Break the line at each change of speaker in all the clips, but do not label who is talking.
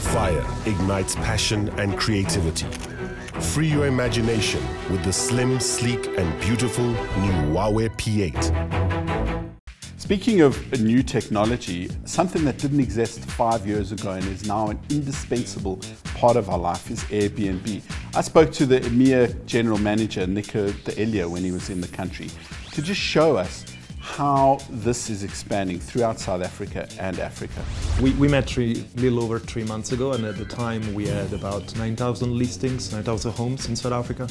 fire ignites passion and creativity. Free your imagination with the slim, sleek and beautiful new Huawei P8.
Speaking of new technology, something that didn't exist 5 years ago and is now an indispensable part of our life is Airbnb. I spoke to the EMEA General Manager, Nicola, when he was in the country, to just show us how this is expanding throughout South Africa and Africa.
We met a little over 3 months ago, and at the time we had about 9,000 listings, 9,000 homes in South Africa.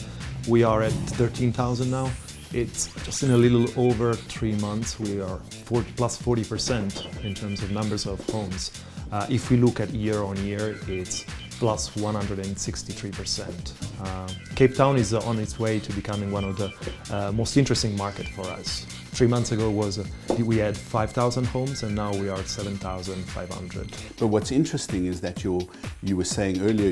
We are at 13,000 now. It's just in a little over 3 months, we are plus 40% in terms of numbers of homes. If we look at year on year, it's plus 163%. Cape Town is on its way to becoming one of the most interesting markets for us. 3 months ago we had 5,000 homes, and now we are at 7,500.
But what's interesting is that you were saying earlier,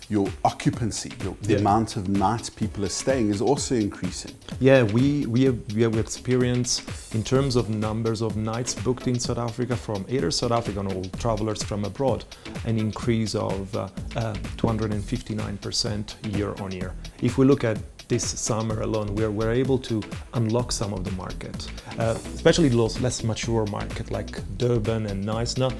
your occupancy, the amount of nights people are staying is also increasing.
Yeah, we have experienced in terms of numbers of nights booked in South Africa from either South African or travelers from abroad, an increase of 259% year on year. If we look at this summer alone, we're able to unlock some of the market, especially those less mature market like Durban and Knysna.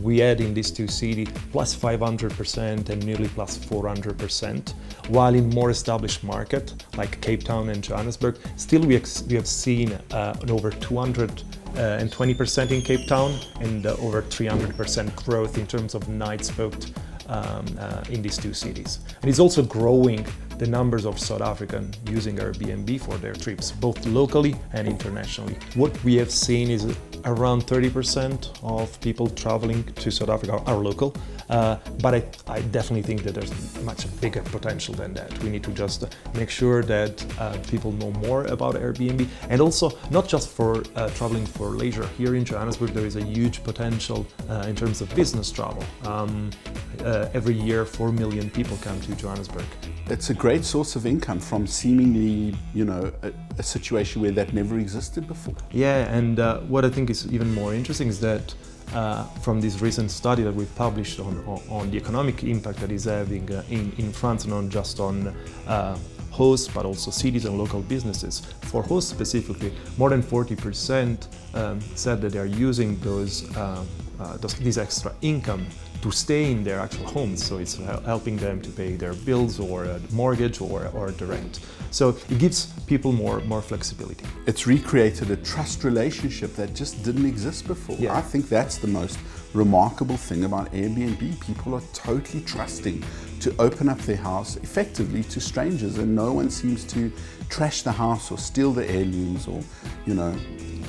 We had in these two cities plus 500% and nearly plus 400%, while in more established market like Cape Town and Johannesburg, still we have seen an over 220% in Cape Town and over 300% growth in terms of nights booked in these two cities. And it's also growing the numbers of South Africans using Airbnb for their trips, both locally and internationally. What we have seen is around 30% of people traveling to South Africa are local, but I definitely think that there's much bigger potential than that. We need to just make sure that people know more about Airbnb, and also not just for traveling for leisure. Here in Johannesburg there is a huge potential in terms of business travel. Every year 4 million people come to Johannesburg.
It's a great source of income from seemingly, a situation where that never existed before.
Yeah, and what I think is even more interesting is that from this recent study that we published on the economic impact that is having in France, not just on hosts, but also cities and local businesses. For hosts specifically, more than 40% said that they are using this extra income to stay in their actual homes, so it's helping them to pay their bills or a mortgage or the rent. So it gives people more flexibility.
It's recreated a trust relationship that just didn't exist before.
Yeah.
I think that's the most remarkable thing about Airbnb. People are totally trusting to open up their house effectively to strangers, and no one seems to trash the house or steal the heirlooms or,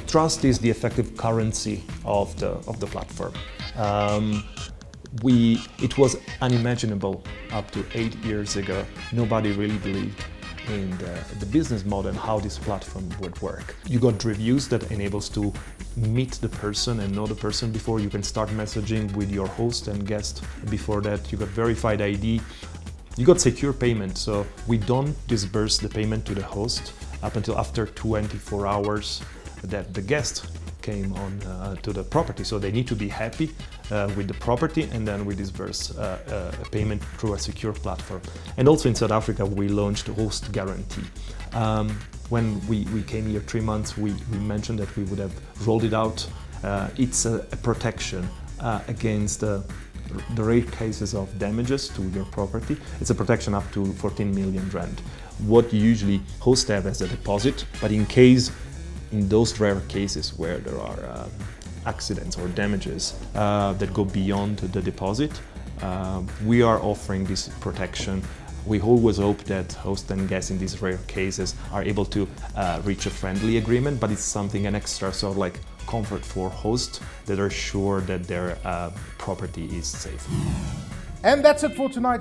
Trust is the effective currency of the platform. It was unimaginable up to 8 years ago. Nobody really believed in the business model and how this platform would work. You got reviews that enables to meet the person and know the person before you can start messaging with your host and guest. Before that, you got verified ID. You got secure payment, so we don't disburse the payment to the host up until after 24 hours that the guest came on to the property. So they need to be happy with the property, and then we disburse a payment through a secure platform. And also in South Africa, we launched a host guarantee. When we came here 3 months, we mentioned that we would have rolled it out. It's a protection against the rare cases of damages to your property. It's a protection up to 14 million rand. What usually hosts have as a deposit, but in those rare cases where there are accidents or damages that go beyond the deposit, we are offering this protection. We always hope that hosts and guests in these rare cases are able to reach a friendly agreement, but it's an extra sort of like comfort for hosts that are sure that their property is safe.
And that's it for tonight.